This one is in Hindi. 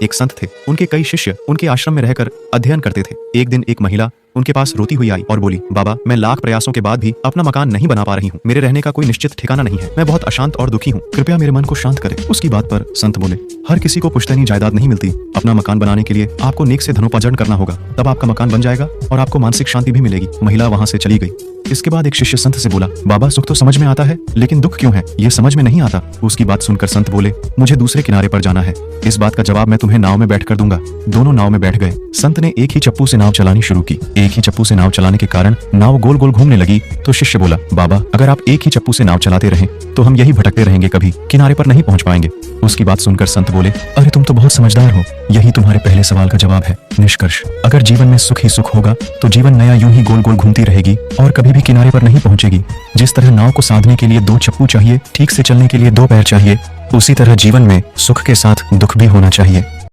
एक संत थे। उनके कई शिष्य उनके आश्रम में रहकर अध्ययन करते थे। एक दिन एक महिला उनके पास रोती हुई आई और बोली, बाबा, मैं लाख प्रयासों के बाद भी अपना मकान नहीं बना पा रही हूँ। मेरे रहने का कोई निश्चित ठिकाना नहीं है। मैं बहुत अशांत और दुखी हूँ। कृपया मेरे मन को शांत करें। उसकी बात पर संत बोले, हर किसी को पुश्तैनी जायदाद नहीं मिलती। अपना मकान बनाने के लिए आपको नेक से धनोपार्जन करना होगा, तब आपका मकान बन जाएगा और आपको मानसिक शांति भी मिलेगी। महिला वहाँ से चली गई। इसके बाद एक शिष्य संत से बोला, बाबा, सुख तो समझ में आता है, लेकिन दुख क्यों है, ये समझ में नहीं आता। उसकी बात सुनकर संत बोले, मुझे दूसरे किनारे पर जाना है। इस बात का जवाब मैं तुम्हें नाव में बैठ कर दूंगा। दोनों नाव में बैठ गए। संत ने एक ही चप्पू से नाव चलानी शुरू की। एक ही चप्पू से नाव चलाने के कारण नाव गोल गोल घूमने लगी। तो शिष्य बोला, बाबा, अगर आप एक ही चप्पू से नाव चलाते रहें तो हम यही भटकते रहेंगे, कभी किनारे पर नहीं पहुंच पाएंगे। उसकी बात सुनकर संत बोले, अरे तुम तो बहुत समझदार हो। यही तुम्हारे पहले सवाल का जवाब है। निष्कर्ष, अगर जीवन में सुख ही सुख होगा तो जीवन नया यूं ही गोल गोल घूमती रहेगी और कभी भी किनारे पर नहीं पहुंचेगी। जिस तरह नाव को साधने के लिए 2 चप्पू चाहिए, ठीक से चलने के लिए 2 पैर चाहिए, उसी तरह जीवन में सुख के साथ दुख भी होना चाहिए।